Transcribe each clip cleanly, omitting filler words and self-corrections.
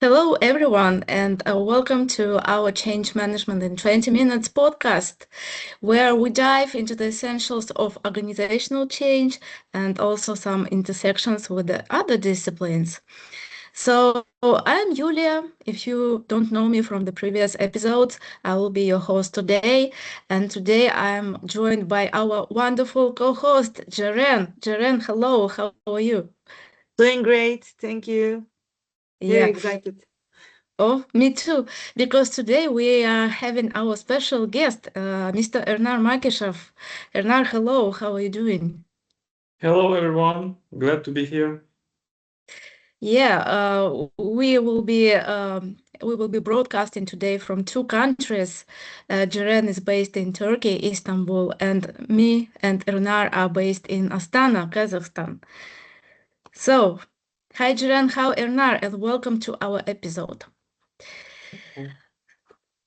Hello, everyone, and welcome to our Change Management in 20 Minutes podcast, where we dive into the essentials of organizational change and also some intersections with the other disciplines. So, I'm Yulia. If you don't know me from the previous episodes, I will be your host today. And today I'm joined by our wonderful co host, Jaren. Jaren, hello, how are you? Doing great. Thank you. Very Yeah. excited. Oh, me too. Because today we are having our special guest, Mr. Ernar Makishev. Ernar, hello. How are you doing? Hello, everyone. Glad to be here. Yeah, we will be broadcasting today from two countries. Jaren is based in Turkey, Istanbul, and me and Ernar are based in Astana, Kazakhstan. So, hi Jaren, how Ernar, and welcome to our episode.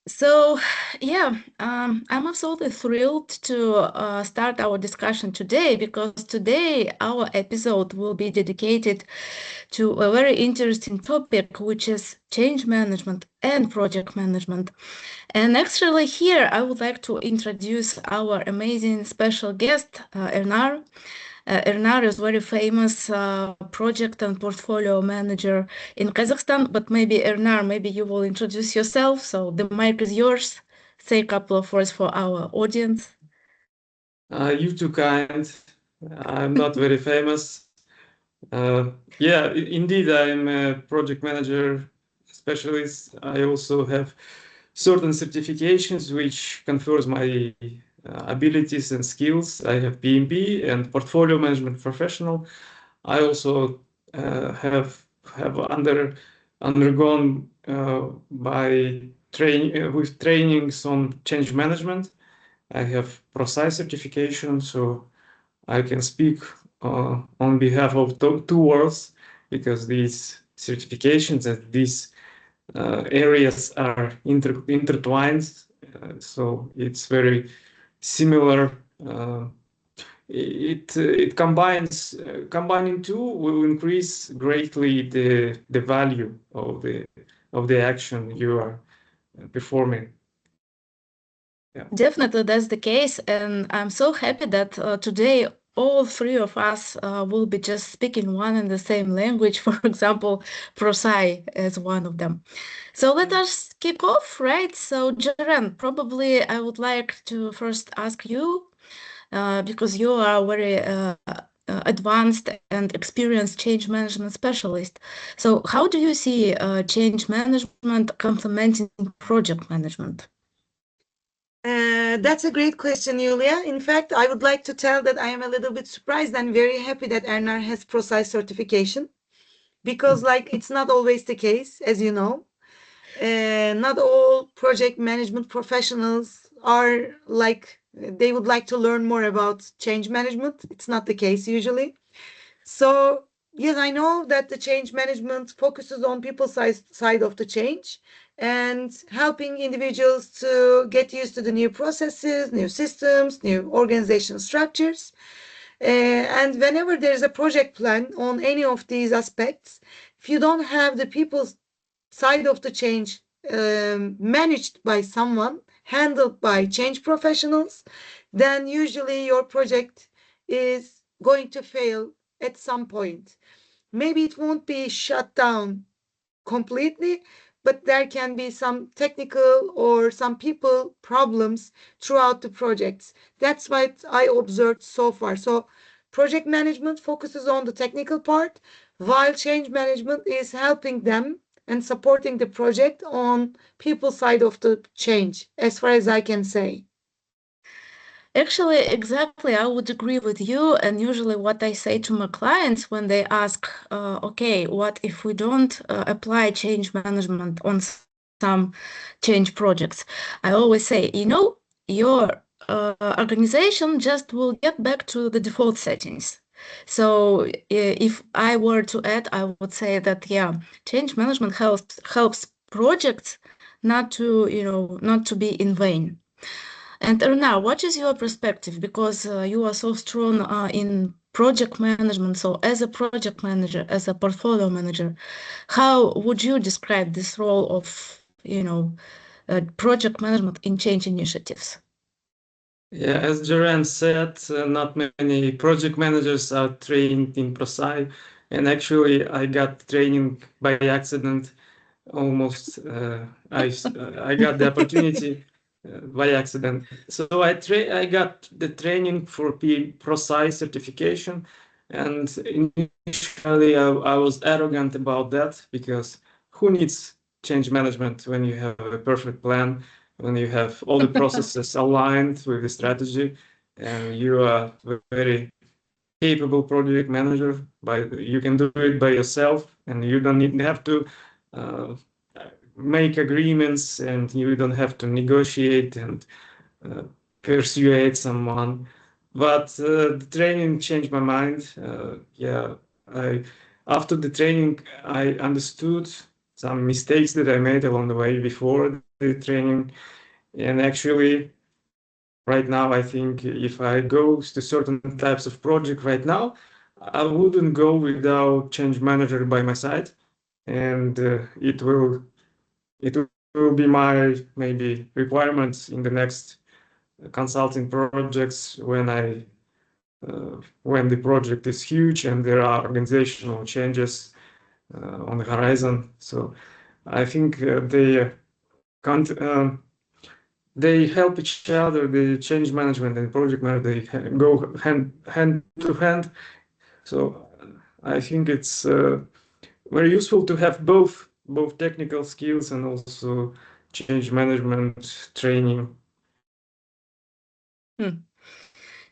So, yeah, I'm absolutely thrilled to start our discussion today because today our episode will be dedicated to a very interesting topic, which is change management and project management. And actually, here I would like to introduce our amazing special guest, Ernar. Ernar is very famous project and portfolio manager in Kazakhstan, but maybe Ernar, maybe you will introduce yourself. So the mic is yours. Say a couple of words for our audience. You too kind. I'm not very famous. Yeah, indeed, I'm a project manager specialist. I also have certain certifications which confers my abilities and skills. I have PMP and portfolio management professional. I also have undergone by with trainings on change management. I have precise certification, so I can speak on behalf of two worlds because these certifications and these areas are intertwined. So it's very similar. It combining two will increase greatly the value of the action you are performing. Yeah. Definitely, that's the case. And I'm so happy that today all three of us will be just speaking one and the same language. For example, Prosai is one of them. So let us kick off, right? So, Jaren, probably I would like to first ask you, because you are a very advanced and experienced change management specialist. So, how do you see change management complementing project management? That's a great question, Yulia. In fact, I would like to tell that I am a little bit surprised and very happy that Ernar has precise certification because, like, it's not always the case, as you know. Not all project management professionals are like they would like to learn more about change management. It's not the case usually. So, yes, I know that the change management focuses on people side of the change and helping individuals to get used to the new processes, new systems, new organization structures. And whenever there is a project plan on any of these aspects, if you don't have the people side of the change managed by someone, handled by change professionals, then usually your project is going to fail at some point. Maybe it won't be shut down completely, but there can be some technical or some people problems throughout the projects. That's what I observed so far. So, project management focuses on the technical part, while change management is helping them and supporting the project on people side of the change, as far as I can say. Actually, exactly, I would agree with you. And usually, what I say to my clients when they ask, okay, what if we don't apply change management on some change projects? I always say, your organization just will get back to the default settings. So if I were to add, I would say that yeah, change management helps projects not to be in vain. And Erna, what is your perspective? Because you are so strong in project management. So, as a project manager, as a portfolio manager, how would you describe this role of, project management in change initiatives? Yeah, as Jaran said, not many project managers are trained in ProSci, and actually, I got training by accident. Almost, I got the opportunity by accident. So I got the training for ProSci certification, and initially I was arrogant about that because who needs change management when you have a perfect plan, when you have all the processes aligned with the strategy, and you are very capable project manager. You can do it by yourself, and you don't have to uh, make agreements, and you don't have to negotiate and uh, persuade someone. But the training changed my mind. Yeah, I after the training I understood some mistakes that I made along the way before the training, and actually right now I think if I go to certain types of project right now, I wouldn't go without change manager by my side, and it will be my maybe requirements in the next consulting projects when the project is huge and there are organizational changes on the horizon. So I think can't, they help each other. The change management and project management they go hand to hand. So I think it's very useful to have both technical skills and also change management training. Hmm.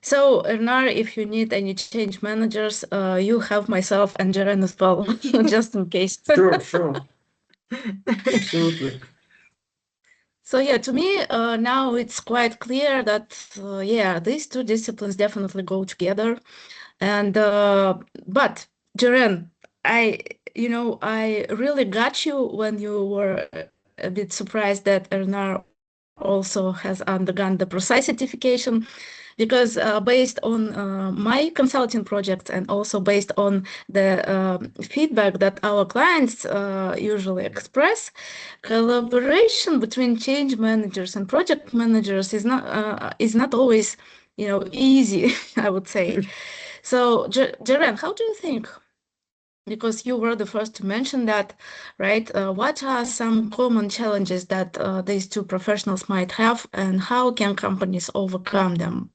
So, Ernar, if you need any change managers, you have myself and Jaren as well, just in case. Sure, sure, absolutely. So yeah, to me now it's quite clear that yeah, these two disciplines definitely go together. And but Jaren, I I really got you when you were a bit surprised that Ernar also has undergone the precise certification, because based on my consulting projects and also based on the feedback that our clients usually express, collaboration between change managers and project managers is not always easy, I would say. So, Jaren, how do you think? Because you were the first to mention that, right? What are some common challenges that these two professionals might have, and how can companies overcome them?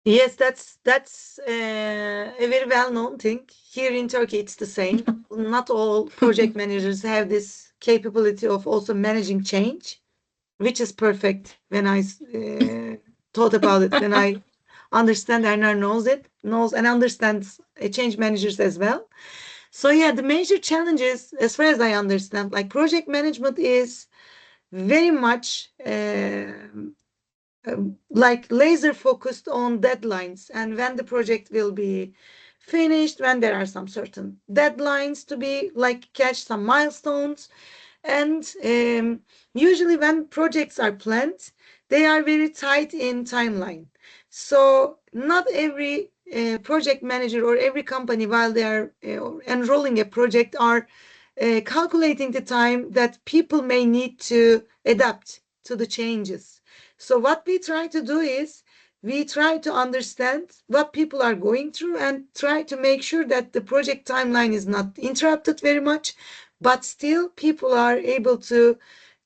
Yes, that's a very well-known thing. Here in Turkey, it's the same. Not all project managers have this capability of also managing change, which is perfect when I thought about it, when I understand Ernar knows and understands change managers as well. So yeah, the major challenges, as far as I understand, like project management is very much like laser focused on deadlines and when the project will be finished, when there are some certain deadlines to be like catch some milestones. And usually when projects are planned, they are very tight in timeline. So not every project manager or every company, while they are enrolling a project, are calculating the time that people may need to adapt to the changes. So what we try to do is we try to understand what people are going through and try to make sure that the project timeline is not interrupted very much, but still people are able to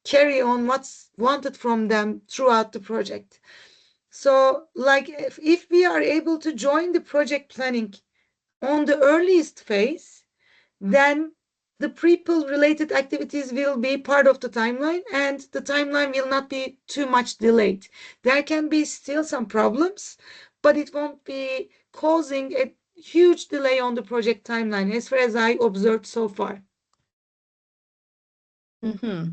carry on what's wanted from them throughout the project. So like if we are able to join the project planning on the earliest phase, then the people related activities will be part of the timeline and the timeline will not be too much delayed. There can be still some problems, but it won't be causing a huge delay on the project timeline as far as I observed so far. Hmm.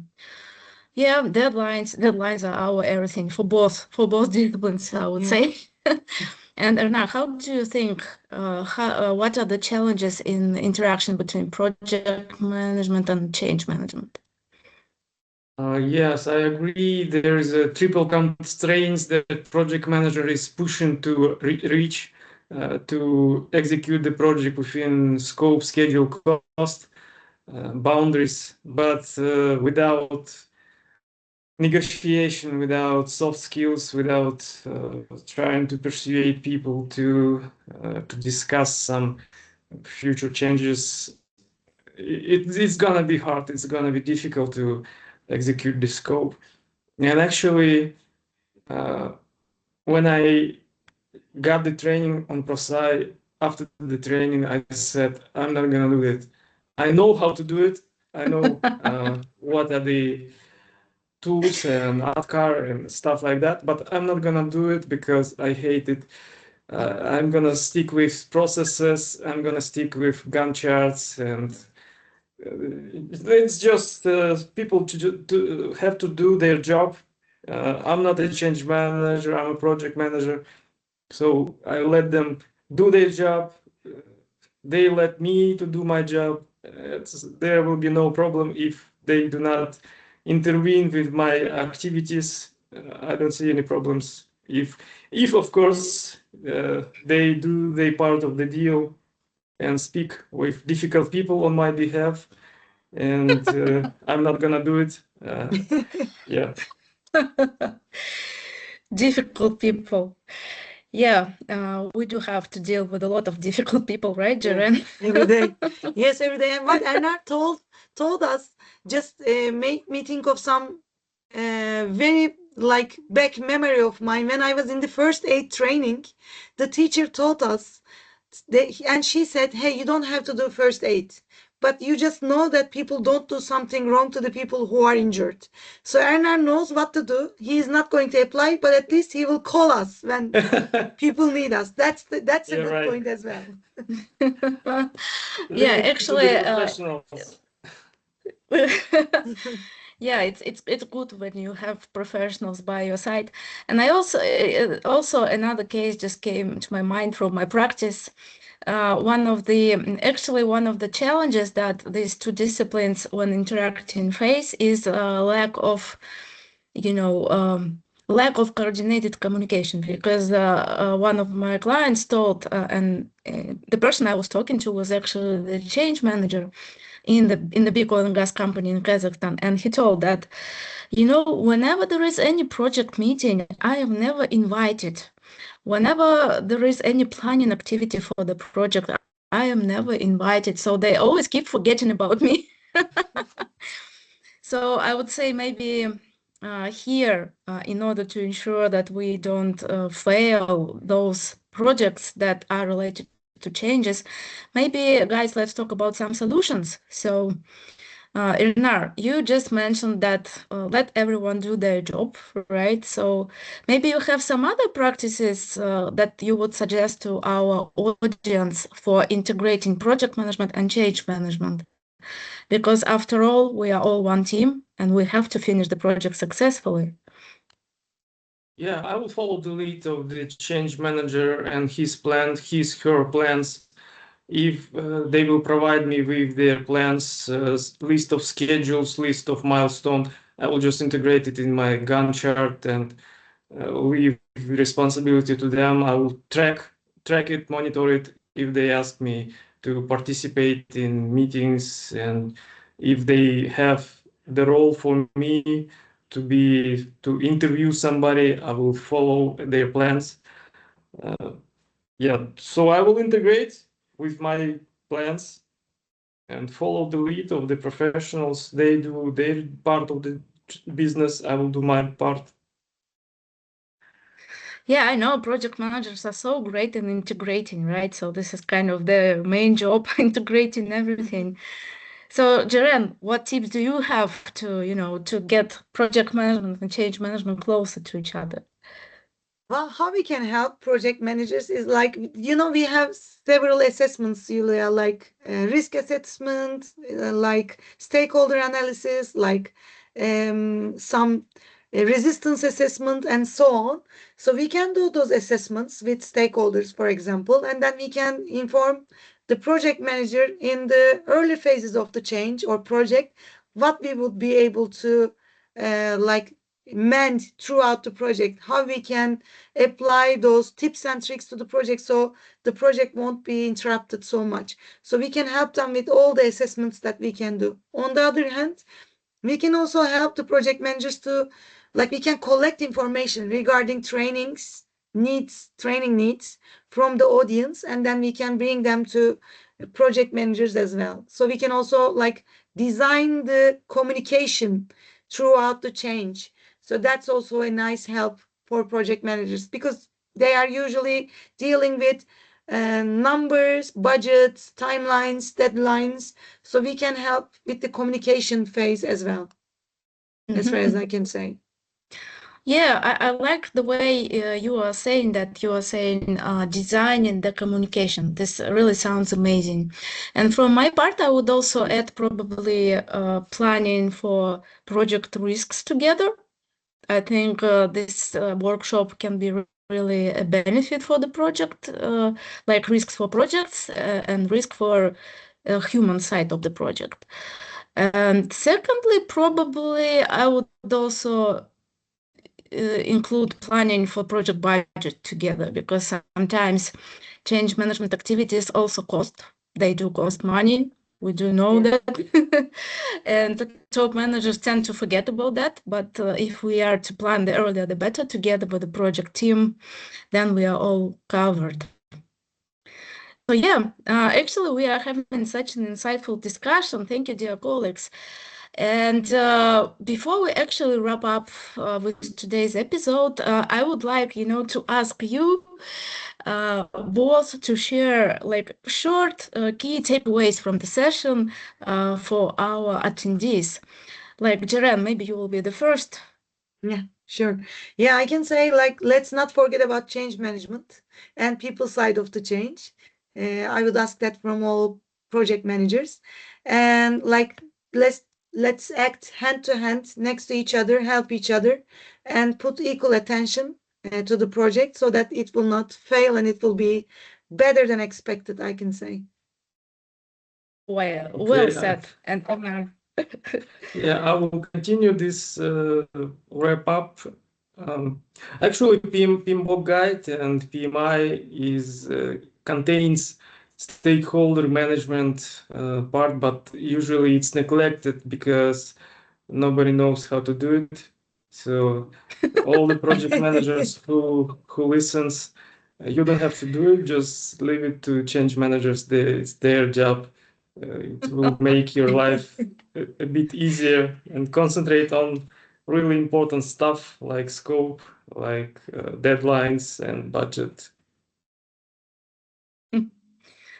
Yeah, deadlines are our everything for both disciplines, I would Yeah. say. And Erna, how do you think? What are the challenges in interaction between project management and change management? Yes, I agree. There is a triple constraints that project manager is pushing to reach. to execute the project within scope, schedule, cost, boundaries, but without negotiation, without soft skills, without trying to persuade people to discuss some future changes. It's gonna be hard. It's gonna be difficult to execute the scope. And actually, uh, when I got the training on ProSci, after the training, I said, I'm not gonna do it. I know how to do it. I know what are the tools and AdCar and stuff like that, but I'm not gonna do it because I hate it. I'm gonna stick with processes. I'm gonna stick with Gantt charts, and it's just people to have to do their job. I'm not a change manager. I'm a project manager, so I let them do their job. They let me to do my job. There will be no problem if they do not intervene with my activities. I don't see any problems. If of course they do their part of the deal and speak with difficult people on my behalf, and I'm not gonna do it. Yeah. Difficult people. Yeah, we do have to deal with a lot of difficult people, right, Yeah, Jaren? every day. Yes, every day. And what Ernar told us just made me think of some very like back memory of mine when I was in the first aid training. The teacher taught us, and she said, "Hey, you don't have to do first aid, but you just know that people don't do something wrong to the people who are injured." So Ernar knows what to do. He is not going to apply, but at least he will call us when people need us. That's a You're good right. point as well. Yeah, Leave it to the actually, professionals. yeah, it's good when you have professionals by your side. And I also another case just came to my mind from my practice. One of the challenges that these two disciplines when interacting face is you know, lack of coordinated communication because one of my clients told, and the person I was talking to was actually the change manager in the big oil and gas company in Kazakhstan, and he told that, whenever there is any project meeting, I am never invited. Whenever there is any planning activity for the project, I am never invited. So they always keep forgetting about me. So I would say maybe here, in order to ensure that we don't fail those projects that are related to changes, maybe guys, let's talk about some solutions. So, Irnar, you just mentioned that let everyone do their job, right? So maybe you have some other practices that you would suggest to our audience for integrating project management and change management. Because after all, we are all one team and we have to finish the project successfully. Yeah, I will follow the lead of the change manager and his plan, his her plans. If they will provide me with their plans, list of schedules, list of milestones, I will just integrate it in my Gantt chart and leave responsibility to them. I will track it, monitor it if they ask me to participate in meetings, and if they have the role for me to interview somebody, I will follow their plans. Uh, yeah, so I will integrate with my plans and follow the lead of the professionals. They do their part of the business. I will do my part. Yeah, I know project managers are so great in integrating, right? So this is kind of their main job, integrating everything. So, Jaren, what tips do you have to get project management and change management closer to each other? Well, how we can help project managers is like, we have several assessments, Julia, like risk assessment, like stakeholder analysis, like some resistance assessment, and so on. So we can do those assessments with stakeholders, for example, and then we can inform the project manager in the early phases of the change or project what we would be able to like meant throughout the project, how we can apply those tips and tricks to the project so the project won't be interrupted so much. So we can help them with all the assessments that we can do. On the other hand, we can also help the project managers to, like, we can collect information regarding training needs from the audience, and then we can bring them to project managers as well. So we can also like design the communication throughout the change. So that's also a nice help for project managers because they are usually dealing with numbers, budgets, timelines, deadlines. So we can help with the communication phase as well, as far as I Mhm. can say. Yeah, I like the way you are saying that you are saying designing the communication. This really sounds amazing. And from my part, I would also add probably planning for project risks together. I think this workshop can be really a benefit for the project, like risks for projects and risk for human side of the project. And secondly, probably I would also include planning for project budget together because sometimes change management activities also cost. They do cost money. We do know Yeah. that. And the top managers tend to forget about that. But if we are to plan the earlier, the better together with the project team, then we are all covered. So yeah, actually we are having such an insightful discussion. Thank you, dear colleagues. And before we actually wrap up with today's episode, I would like, to ask you both to share like short key takeaways from the session for our attendees. Like Jaren, maybe you will be the first. Yeah, sure. Yeah, I can say like let's not forget about change management and people side of the change. I would ask that from all project managers, and like let's let's act hand to hand next to each other, help each other, and put equal attention to the project so that it will not fail and it will be better than expected. I can say. Well Okay, said. And Omar. yeah, I will continue this wrap up. Um, Actually, PMBOK guide and PMI is contains stakeholder management part, but usually it's neglected because nobody knows how to do it. So all the project managers who listens, you don't have to do it. Just leave it to change managers. It's their job. It will make your life a bit easier and concentrate on really important stuff like scope, like deadlines and budget.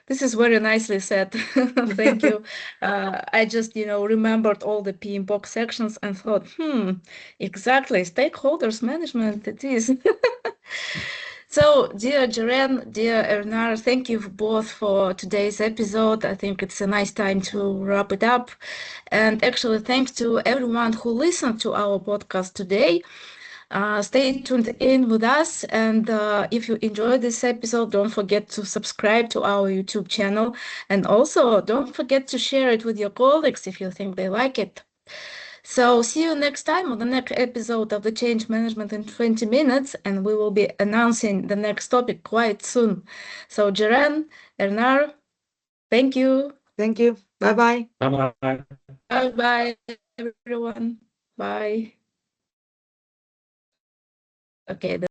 This is very nicely said. Thank you. I just, remembered all the PMBOK sections and thought, exactly, stakeholders management it is. So, dear Jaren, dear Ernar, thank you both for today's episode. I think it's a nice time to wrap it up. And actually, thanks to everyone who listened to our podcast today. Stay tuned in with us. And if you enjoyed this episode, don't forget to subscribe to our YouTube channel. And also, don't forget to share it with your colleagues if you think they like it. So, see you next time on the next episode of the Change Management in 20 minutes. And we will be announcing the next topic quite soon. So, Jaren, Ernar, thank you. Thank you. Bye bye. Bye bye. Bye bye, everyone. Bye. Okay, the